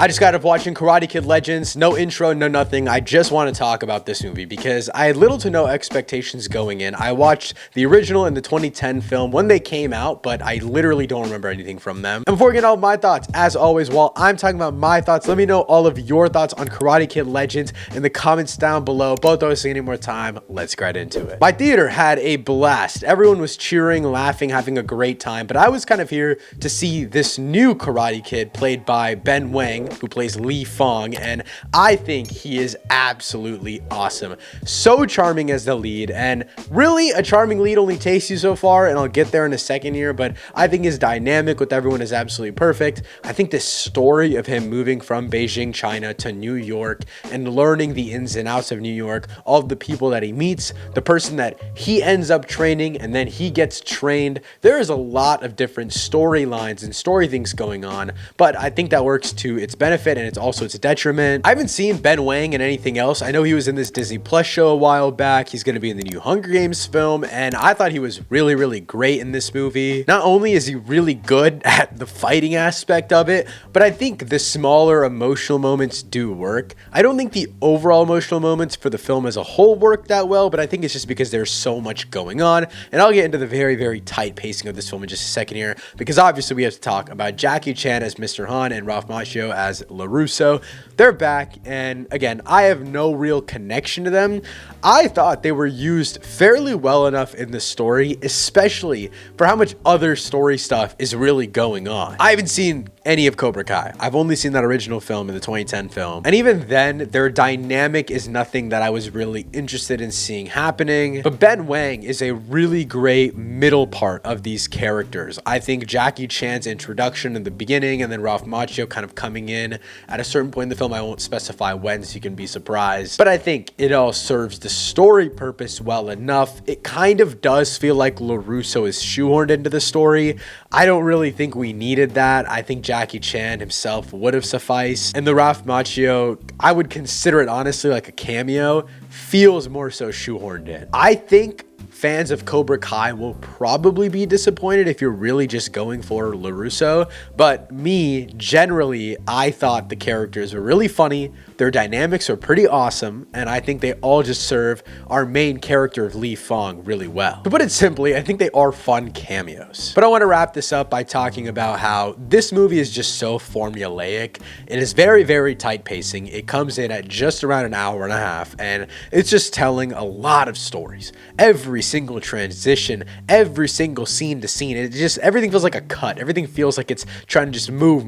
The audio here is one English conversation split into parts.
I just got up watching Karate Kid Legends, no intro, no nothing. I just want to talk about this movie because I had little to no expectations going in. I watched the original and the 2010 film when they came out, but I literally don't remember anything from them. And before we get all my thoughts, as always, while I'm talking about my thoughts, let me know all of your thoughts on Karate Kid Legends in the comments down below. But don't waste any more time, let's get right into it. My theater had a blast. Everyone was cheering, laughing, having a great time, but I was kind of here to see this new Karate Kid played by Ben Wang, who plays Li Fong, and I think he is absolutely awesome. So charming as the lead, and really a charming lead only takes you so far, and I'll get there in a second here, but I think his dynamic with everyone is absolutely perfect. I think this story of him moving from Beijing, China to New York and learning the ins and outs of New York, all of the people that he meets, the person that he ends up training, and then he gets trained. There is a lot of different storylines and story things going on, but I think that works to its benefit and it's also its detriment. I haven't seen Ben Wang in anything else. I know he was in this Disney Plus show a while back. He's going to be in the new Hunger Games film, and I thought he was really, really great in this movie. Not only is he really good at the fighting aspect of it, but I think the smaller emotional moments do work. I don't think the overall emotional moments for the film as a whole work that well, but I think it's just because there's so much going on, and I'll get into the very, very tight pacing of this film in just a second here, because obviously we have to talk about Jackie Chan as Mr. Han and Ralph Macchio as LaRusso. They're back, and again, I have no real connection to them. I thought they were used fairly well enough in the story, especially for how much other story stuff is really going on. I haven't seen any of Cobra Kai. I've only seen that original film in the 2010 film, and even then, their dynamic is nothing that I was really interested in seeing happening. But Ben Wang is a really great middle part of these characters. I think Jackie Chan's introduction in the beginning, and then Ralph Macchio kind of coming in at a certain point in the film, I won't specify when, so you can be surprised, but I think it all serves the story purpose well enough. It kind of does feel like LaRusso is shoehorned into the story. I don't really think we needed that. I think Jackie Chan himself would have sufficed, and the Ralph Macchio, I would consider it honestly like a cameo, feels more so shoehorned in. I think fans of Cobra Kai will probably be disappointed if you're really just going for LaRusso, but me, generally, I thought the characters were really funny, their dynamics are pretty awesome, and I think they all just serve our main character of Li Fong really well. To put it simply, I think they are fun cameos. But I want to wrap this up by talking about how this movie is just so formulaic. It is very, very tight pacing. It comes in at just around an hour and a half, and it's just telling a lot of stories. Every single transition, every single scene to scene, it just, everything feels like a cut. Everything feels like it's trying to just move.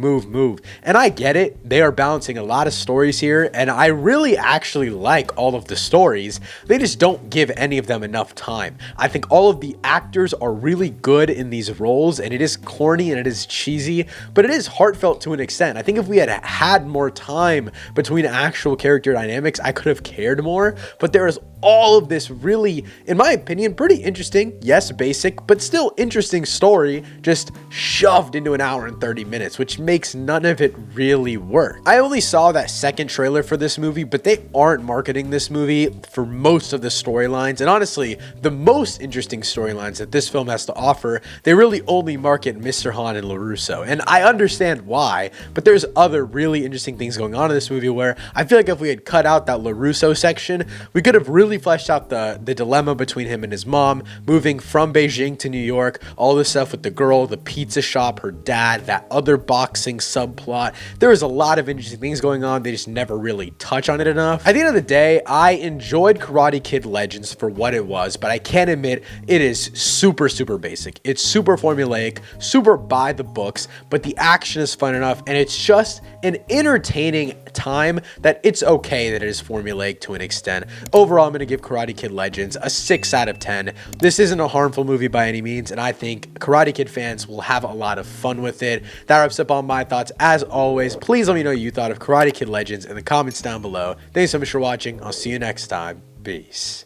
And I get it. They are balancing a lot of stories here, and I really actually like all of the stories. They just don't give any of them enough time. I think all of the actors are really good in these roles, and it is corny and it is cheesy, but it is heartfelt to an extent. I think if we had had more time between actual character dynamics, I could have cared more, but there is all of this really, in my opinion, pretty interesting, yes, basic, but still interesting story just shoved into an hour and 30 minutes, which makes none of it really work. I only saw that second trailer for this movie, but they aren't marketing this movie for most of the storylines, and honestly, the most interesting storylines that this film has to offer, they really only market Mr. Han and LaRusso, and I understand why, but there's other really interesting things going on in this movie where I feel like if we had cut out that LaRusso section, we could have really fleshed out the dilemma between him and his mom, moving from Beijing to New York, all this stuff with the girl, the pizza shop, her dad, that other boxing subplot. There is a lot of interesting things going on. They just never really touch on it enough. At the end of the day, I enjoyed Karate Kid Legends for what it was, but I can admit it is super, super basic. It's super formulaic, super by the books, but the action is fun enough, and it's just an entertaining time that it's okay that it is formulaic to an extent. Overall, I'm going to give Karate Kid Legends a 6 out of 10. This isn't a harmful movie by any means, and I think Karate Kid fans will have a lot of fun with it. That wraps up all my thoughts. As always, please let me know what you thought of Karate Kid Legends in the comments down below. Thanks so much for watching. I'll see you next time. Peace.